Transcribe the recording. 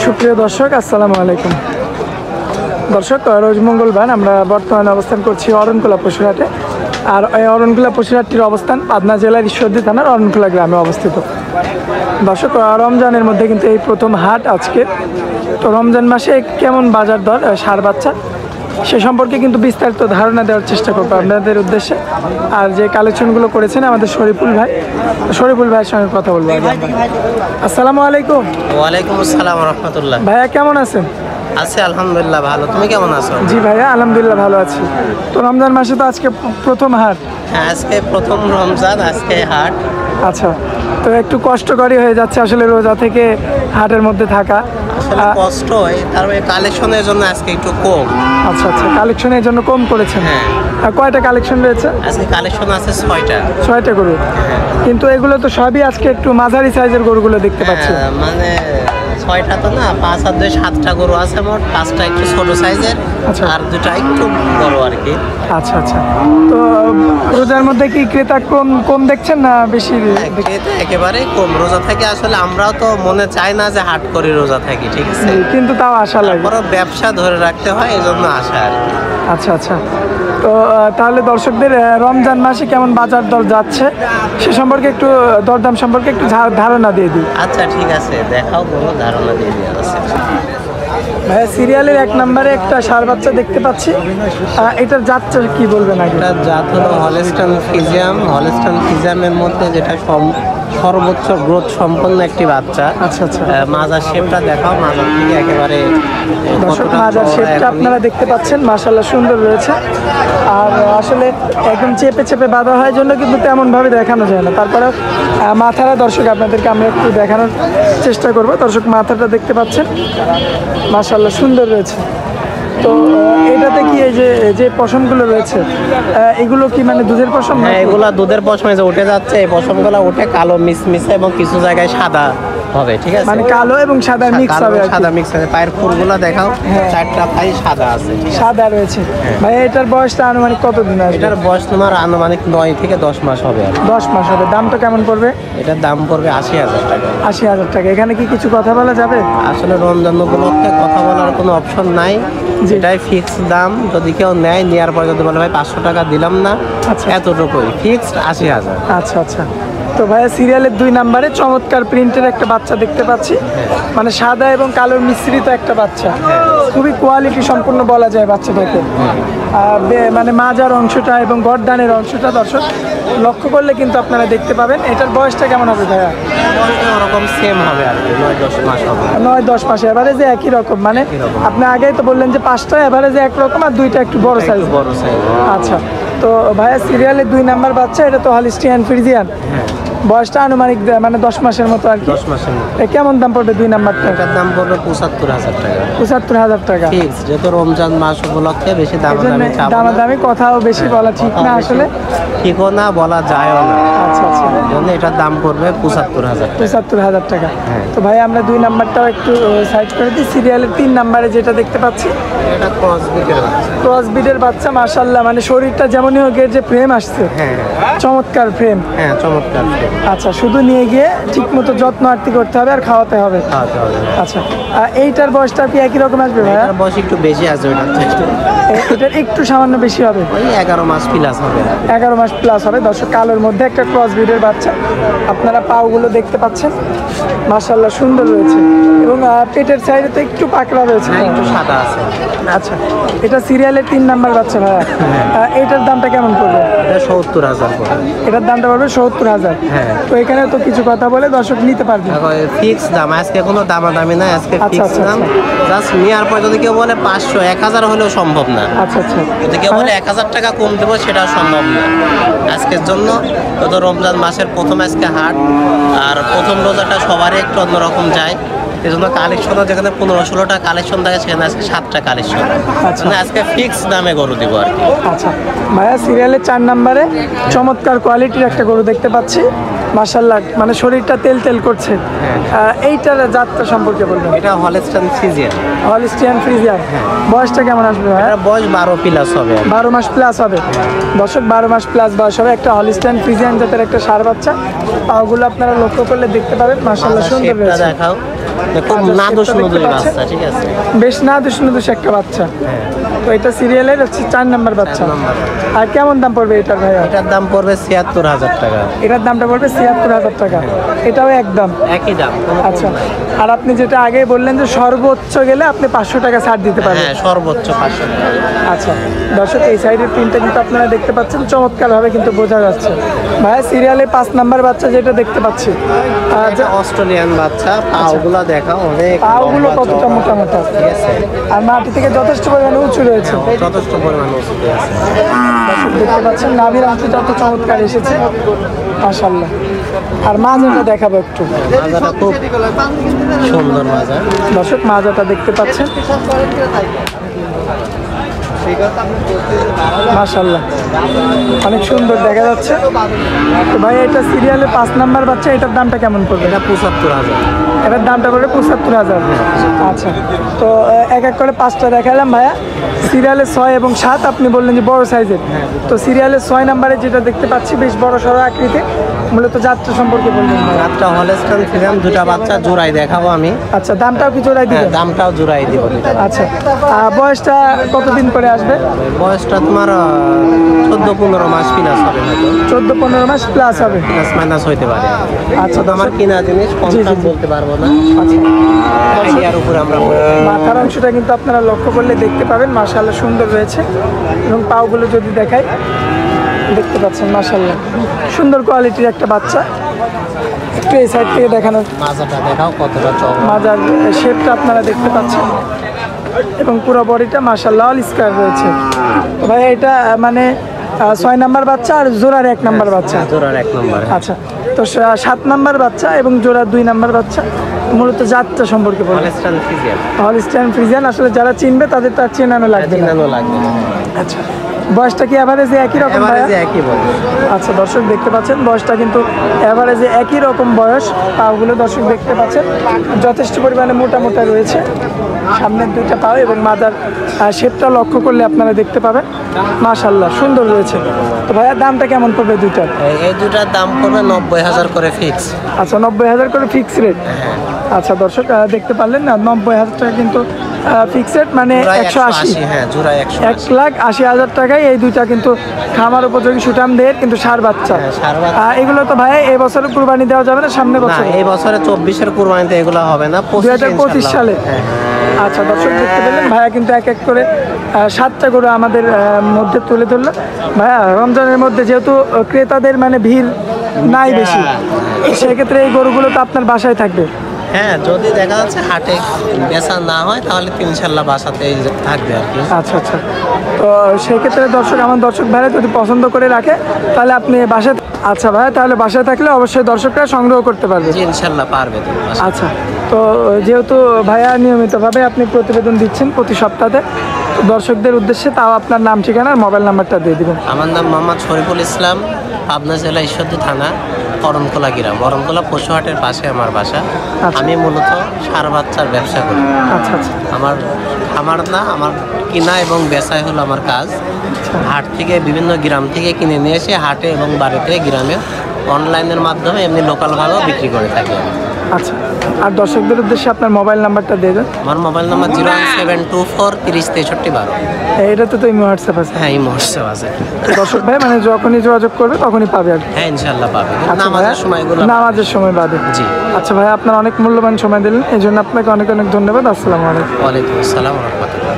সুপ্রিয় দর্শক, আসসালামু আলাইকুম। দর্শক, রোজ মঙ্গলবার আমরা বর্তমানে অবস্থান করছি অরণকুলা পশুরহাটে। আর এই অরণকুলা পশুরহাটটির অবস্থান পাবনা জেলার ঈশ্বরদী থানার অরণকুলা গ্রামে অবস্থিত। দর্শক, রমজানের মধ্যে কিন্তু এই প্রথম হাট আজকে। তো রমজান মাসে কেমন বাজার দর ষাঁড় বাচ্চা সে সম্পর্কে কিন্তু বিস্তারিত ধারণা দেওয়ার চেষ্টা করবো আপনাদের উদ্দেশ্যে। আর যে কালেকশনগুলো করেছেন আমাদের শরীফুল ভাইয়ের সঙ্গে কথা বলবো। আসসালামু আলাইকুম। ওয়ালাইকুম আসসালাম রহমতুল্লাহ। ভাইয়া কেমন আছেন? আছি আলহামদুলিল্লাহ ভালো, তুমি কেমন আছো? জি ভাইয়া, আলহামদুলিল্লাহ ভালো আছি। তো রমজান মাসে তো আজকে প্রথম হাট। হ্যাঁ, আজকে প্রথম রমজান, আজকে হাট। আচ্ছা, তো একটু কষ্টকরই হয়ে যাচ্ছে আসলে রোজা থেকে হাটের মধ্যে থাকা। আসলে কষ্ট হয়, তারপরে কালেকশনের জন্য আজকে একটু কম। আচ্ছা আচ্ছা, কালেকশনের জন্য কম করেছেন। হ্যাঁ। আর কয়টা কালেকশন রয়েছে? আজকে কালেকশন আছে 6টা। 6টা গরু। কিন্তু এগুলো তো সবই আজকে একটু মাঝারি সাইজের গরুগুলো দেখতে পাচ্ছি। হ্যাঁ, মানে 6টা তো না, 5 আর 2 7টা গরু আছে মোট। 5টা একটু ছোট সাইজের, আচ্ছা। আর 2টা একটু বড় আর কি। আচ্ছা আচ্ছা, তো রোজার মধ্যে কি ক্রেতা কম দেখছেন না বেশি? এটা একেবারে কম। রোজা থেকে আসলে আমরাও তো মনে চাই না যে হাট করে রোজা থাকি, ঠিক আছে, কিন্তু তাও আশা লাগে। বড় ব্যবসা ধরে রাখতে হয়, এই জন্য আশা আর কি। আচ্ছা আচ্ছা, তো তাহলে দর্শকদের রমজান মাসে কেমন বাজার দর যাচ্ছে সে সম্পর্কে একটু দরদাম সম্পর্কে একটু ধারণা দিয়ে দিই। আচ্ছা ঠিক আছে, দেখাও, কোনো ধারণা দিয়ে দেওয়া আছে। ভাইয়া, সিরিয়ালের 1 নম্বরে একটা ষাঁড় বাচ্চা দেখতে পাচ্ছি। এটার জাতটা কি বলবেন আগে? এটা জাত হলো হলস্টাইন ফ্রিজিয়ান। হলস্টাইন ফ্রিজিয়ানের মধ্যে যেটা সর্বোচ্চ গ্রোথ সম্পন্ন একটি বাচ্চা। আচ্ছা আচ্ছা, মাজার শেপটা দেখাও, মাজার থেকে একেবারে দর্শক মাজার শেপটা আপনারা দেখতে পাচ্ছেন, মাশাআল্লাহ সুন্দর রয়েছে। আর আসলে একদম চেপে চেপে বাঁধা হয় জন্য কিন্তু তেমনভাবে দেখানো যায় না। তারপরে মাথাটা দর্শক আপনাদেরকে আমরা একটু দেখানোর চেষ্টা করব। দর্শক মাথাটা দেখতে পাচ্ছেন, মাশাআল্লাহ সুন্দর রয়েছে। তো এটাতে কি এই যে পশমগুলো রয়েছে এগুলো কি মানে দুধের পশম? হ্যাঁ, এগুলা দুধের পশমে যে উঠে যাচ্ছে, এই পশমগুলা উঠে কালো মিশমিশে এবং কিছু জায়গায় সাদা হবে, ঠিক আছে, মানে কালো এবং সাদা মিক্স হবে। সাদা মিক্স হবে। পায়ের ফুলগুলা দেখাও, 4টা পায়ে সাদা আছে, ঠিক আছে? সাদা রয়েছে। ভাই, এটার বয়সটা আনুমানিক কতদিন আসবে? এটার বয়স তোমার আনুমানিক 9 থেকে 10 মাস হবে আর কি। 10 মাস হবে। দামটা কেমন পড়বে? এটার দাম পড়বে 80,000 টাকা। 80,000 টাকা। এখানে কি কিছু কথা বলা যাবে? আসলে রমজান উপলক্ষে কথা বলার কোনো অপশন নাই, যেটাই ফিক্স দাম। যদি কেউ নেওয়ার পর যদি বলে ভাই 500 টাকা দিলাম না, আচ্ছা। এতটুকুই ফিক্সড 80,000। আচ্ছা আচ্ছা, তো ভাইয়া সিরিয়ালের 2 নম্বরে চমৎকার প্রিন্টের একটা বাচ্চা দেখতে পাচ্ছি। মানে সাদা এবং কালোর মিশ্রিত একটা বাচ্চা, খুবই কোয়ালিটি সম্পূর্ণ বলা যায় বাচ্চাটাকে। মানে মাজার অংশটা এবং গর্দানের অংশটা দর্শক লক্ষ্য করলে কিন্তু আপনারা দেখতে পাবেন। এটার বয়সটা কেমন হবে ভাইয়া? ওরকম সেম হবে আর কি, 9-10 মাস হবে। 9-10 মাস এভারেজে একই রকম। মানে আপনি আগেই তো বললেন যে 5টা এভারেজে একরকম আর 2টা একটু বড় সাইজ। বড় সাইজ। আচ্ছা, তো ভাইয়া সিরিয়ালের 2 নাম্বার বাচ্চা, এটা তো হলস্টিয়ান ফ্রিজিয়ান। বয়সটা আনুমানিক মানে 10 মাসের মতো আর কি। 10 মাসের মতো। কেমন দাম পড়বে 2 নাম্বারটা? এটার দাম পড়বে 75,000 টাকা। 75,000 টাকা ফিক্স, যেহেতু রমজান মাস উপলক্ষে বেশি দামাদামি কথাও বেশি বলা ঠিক না, আসলে ঠিকও না, বলা যায়ও না। আচ্ছা আচ্ছা, জন্য এটার দাম পড়বে 75,000 টাকা। 75,000 টাকা। হ্যাঁ। তো ভাই আমরা 2 নাম্বারটাও একটু সাইড করে দিই। সিরিয়ালের 3 নাম্বারে যেটা দেখতে পাচ্ছি, এটা ক্রস বিটের বাচ্চা। ক্রস বিটের বাচ্চা, মাশাআল্লাহ মানে শরীরটা যেমনই হোক, এর যে ফ্রেম আসছে হ্যাঁ চমৎকার ফ্রেম। হ্যাঁ, চমৎকার। আচ্ছা, শুধু নিয়ে গিয়ে ঠিক মতো যত্ন আরতি করতে হবে আর খাওয়াতে হবে। খাওয়াতে হবে। আচ্ছা, এইটার বয়সটা কি একই রকম আসবে ভাইয়া? এটার বয়স একটু বেশি আছে, ওটার থেকে এটার একটু সামান্য বেশি হবে, ওই 11 মাস প্লাস হবে। 11 মাস প্লাস হবে। দর্শক, কালোর মধ্যে একটা ক্রস ব্রিডের বাচ্চা। আপনারা পাগুলো দেখতে পাচ্ছেন, মাশাআল্লাহ সুন্দর রয়েছে। এবং পেটের সাইডে তো একটু পাকড়া রয়েছে, হ্যাঁ, একটু সাদা আছে। আচ্ছা, এটা সিরিয়ালের 3 নাম্বার বাচ্চা ভাইয়া। এটার দামটা কেমন পড়বে? এটা 70,000 পড়বে। এটার দামটা পড়বে 70,000। হ্যাঁ। তো এখানে তো কিছু কথা বলে দর্শক নিতে পারবে। ফিক্স দাম, আজকে কোনো দামাদামি নাই, আজকে আচ্ছা, ফিক্স আচ্ছা, দাম। জাস্ট নেওয়ার পর যদি কেউ বলে 500, 1000 হলেও সম্ভব না। আচ্ছা আচ্ছা, যদি কেউ বলে 1000 টাকা কম দেবো, সেটা সম্ভব না আজকের জন্য। তো রমজান মাসের প্রথম আজকে হাট, আর প্রথম রোজাটা সবারই একটু অন্যরকম যায়। এই জন্য কালেকশনও যেখানে 15-16টা কালেকশন থাকে, সেখানে আজকে 7টা কালেকশন। মানে আজকে ফিক্স দামে গরু দিব আর কি। আচ্ছা ভাইয়া, সিরিয়ালের 4 নাম্বারে চমৎকার কোয়ালিটির একটা গরু দেখতে পাচ্ছি, মাশাআল্লাহ মানে শরীরটা তেল তেল করছে। এইটার জাতটা সম্পর্কে বলবেন? এটা হলস্টাইন ফ্রিজিয়ান। Holstein Friesian. বয়সটা কেমন আসবে ভাইয়া? এটার বয়স 12 প্লাস হবে। 12 মাস প্লাস হবে। দর্শক, 12 মাস প্লাস বয়স হবে একটা হলস্টিয়ান ফ্রিজিয়ান জাতের একটা ষাঁড় বাচ্চা। পাগুলো আপনারা লক্ষ্য করলে দেখতে পাবেন, মাশাআল্লাহ সুন্দর রয়েছে। দেখাও, খুব আচ্ছা, নাদুস শেপটা নুদুস দেখতে পাচ্ছেন? বাচ্চা, ঠিক আছে। বেশ নাদুস নুদুস একটা বাচ্চা। হ্যাঁ, তো এটা সিরিয়ালের হচ্ছে 4 নাম্বার বাচ্চা। 4 নম্বর। আর কেমন দাম পড়বে এটার ভাইয়া? এটার দাম পড়বে ৭৬,০০০ টাকা। এটার দামটা পড়বে ৭৬,০০০ টাকা। এটাও একদম। একই দাম, কোনো কম আচ্ছা, নাই। আর আপনি যেটা আগে বললেন যে সর্বোচ্চ গেলে আপনি 500 টাকা ছাড় দিতে পারবেন। হ্যাঁ, সর্বোচ্চ 500 টাকা। আচ্ছা দর্শক, এই সাইডের প্রিন্টটা কিন্তু আপনারা দেখতে পাচ্ছেন, চমৎকারভাবে কিন্তু বোঝা যাচ্ছে। ভাইয়া সিরিয়ালে 5 নাম্বার বাচ্চা যেটা দেখতে পাচ্ছি, এটা অস্ট্রেলিয়ান বাচ্চা, পাগুলো দেখা অনেক পাগুলো লম্বা, কতটা চওড়া। মোটা মোটা, ঠিক আছে, আর মাটি থেকে যথেষ্ট পরিমাণে উঁচু রয়েছে। যথেষ্ট পরিমাণ ওষুধ আছে। দর্শক দেখতে পাচ্ছেন নাভির অংশটা তো চমৎকার এসেছে, মাশাআল্লাহ। আর মাজাটা দেখাবো একটু। মাজাটা খুব সুন্দর মাজা। দর্শক মাজাটা দেখতে পাচ্ছেন, মাশাআল্লাহ অনেক সুন্দর দেখা যাচ্ছে। তো ভাই এটা সিরিয়ালে 5 নাম্বার বাচ্চা, এটার দামটা কেমন পড়বে? এটা ৭৫,০০০। এটার দামটা পড়বে ৭৫,০০০। আচ্ছা, তো এক এক করে 5টা দেখালাম ভাইয়া। সিরিয়ালে 6 এবং 7 আপনি বললেন যে বড় সাইজের। তো সিরিয়ালে 6 নাম্বারে যেটা দেখতে পাচ্ছি বেশ বড় সড়ো আকৃতি, মূলত যাত্রা সম্পর্কে বলবেন ভাইয়া। রাতটা হলস্টাইন ফ্রিজিয়ান, দুটা বাচ্চা জোড়াই দেখাবো আমি। আচ্ছা, দামটাও কি জোড়াই হ্যাঁ, দিবেন? দামটাও জোড়াই দিব দুটা। আচ্ছা, বয়সটা কতদিন করে আসবে? বয়সটা তোমার ১৪-১৫ মাস প্লাস হবে, হয়তো 14-15 মাস প্লাস হবে। প্লাস মাইনাস হইতে পারে। আচ্ছা, তো আমার কিনা জিনিস কনফার্ম বলতে পারবো না, আচ্ছা, আইডিয়ার উপরে আমরা বলে দিই। মাথার অংশটা কিন্তু আপনারা লক্ষ্য করলে দেখতে পাবেন, মাশাআল্লাহ সুন্দর রয়েছে। এবং পাগুলো যদি দেখাই, দেখতে পাচ্ছেন মাশাআল্লাহ সুন্দর কোয়ালিটির একটা বাচ্চা। একটু এই সাইড থেকে দেখানোর, মাজাটা দেখাও কতটা চওড়া। মাজার শেপটা আপনারা দেখতে পাচ্ছেন, এবং পুরো বডিটা মাশাআল্লাহ অল স্কয়ার রয়েছে। তো ভাই এটা মানে 6 নাম্বার বাচ্চা আর জোড়ার 1 নাম্বার বাচ্চা। জোড়ার 1 নম্বর। আচ্ছা, তো 7 নাম্বার বাচ্চা এবং জোড়ার 2 নাম্বার বাচ্চা, মূলত জাতটা সম্পর্কে বলুন। Holstein Friesian. হলস্টাইন ফ্রিজিয়ান, আসলে যারা চিনবে তাদের তো আর চেনানো লাগবে না। চিনানো লাগবে না। আচ্ছা, বয়সটা কি অ্যাভারেজে একই রকম ভাইয়া? এভারেজে একই বয়স। আচ্ছা দর্শক দেখতে পাচ্ছেন বয়সটা কিন্তু অ্যাভারেজে একই রকম বয়স। পাগুলো দর্শক দেখতে পাচ্ছেন যথেষ্ট পরিমাণে মোটা মোটা রয়েছে, সামনের 2টা পাও এবং মাথার শেপটা লক্ষ্য করলে আপনারা দেখতে পাবেন মাশাআল্লাহ সুন্দর রয়েছে। তো ভাইয়া দামটা কেমন পড়বে দুইটার? এই দুটার দাম পড়বে ৯০,০০০ করে ফিক্স। আচ্ছা, 90,000 করে ফিক্স রেট। আচ্ছা দর্শক দেখতে পারলেন না, 90,000 টাকা কিন্তু ফিক্স রেট, মানে 180। হ্যাঁ, জোড়ায় 180। 1,80,000 টাকায় এই দুইটা কিন্তু খামার উপযোগী সুঠাম দেহের কিন্তু ষাঁড় বাচ্চা। হ্যাঁ, ষাঁড় বাচ্চা। এগুলো তো ভাই এই বছর কুরবানি দেওয়া যাবে না, সামনে না, বছর এই বছরে 24-এর কুরবানিতে এগুলো হবে না, 2025 সালে। হ্যাঁ। আচ্ছা দর্শক দেখতে পেলেন ভাইয়া কিন্তু এক এক করে 7টা গরু আমাদের মধ্যে তুলে ধরলো। ভাইয়া রমজানের মধ্যে যেহেতু ক্রেতাদের মানে ভিড় নাই বেশি, সেক্ষেত্রে এই গরুগুলো তো আপনার বাসায় থাকবে। হ্যাঁ, যদি দেখা যাচ্ছে হাটে বেচা না হয় তাহলে তো ইনশাল্লাহ বাসাতেই থাকবে আর কি। আচ্ছা আচ্ছা, তো সেই ক্ষেত্রে দর্শক আমার দর্শক ভাইরা যদি পছন্দ করে রাখে তাহলে আপনি বাসায়, আচ্ছা ভাইয়া তাহলে বাসায় থাকলে অবশ্যই দর্শকরা সংগ্রহ করতে পারবে। জি, ইনশাল্লাহ পারবে তো বাসায়। আচ্ছা, তো যেহেতু ভাইয়া নিয়মিতভাবে আপনি প্রতিবেদন দিচ্ছেন প্রতি সপ্তাহে, তো দর্শকদের উদ্দেশ্যে তাও আপনার নাম ঠিকানা আর মোবাইল নাম্বারটা দিয়ে দিবেন। আমার নাম মোহাম্মদ শরীফুল ইসলাম, পাবনা জেলা ঈশ্বরদী থানা, অরণখোলা গ্রাম, অরণখোলা পশুহাটের পাশে আমার বাসা। আচ্ছা। আমি মূলত ষাঁড় বাচ্চার ব্যবসা করি। আচ্ছা আচ্ছা, আমার খামার না, আমার কিনা এবং বেচাই হলো আমার কাজ। হাট থেকে বিভিন্ন গ্রাম থেকে কিনে নিয়ে এসে হাটে এবং বাড়িতে গ্রামে অনলাইনের মাধ্যমে এমনি লোকালভাবেও বিক্রি করে থাকি আমি। আচ্ছা, আর দর্শকদের উদ্দেশ্যে আপনার মোবাইল নাম্বারটা দিয়ে দেন। আমার মোবাইল নাম্বার 01724 30 63 12। এটাতে তো ইমো হোয়াটসঅ্যাপ আছে। হ্যাঁ, এই মহোৎসব আছে। দর্শক ভাই মানে যখনই যোগাযোগ করবে তখনই পাবে আর কি। হ্যাঁ, ইনশাল্লাহ পাবে, আচ্ছা নামাজের ভাইয়া, সময়গুলো। নামাজের সময় বাদে। জি। আচ্ছা ভাই, আপনার অনেক মূল্যবান সময় দিলেন, এই জন্য আপনাকে অনেক অনেক ধন্যবাদ। আসসালামু আলাইকুম। ওয়ালাইকুম আসসালাম ওয়া রাহমাতুল্লাহ।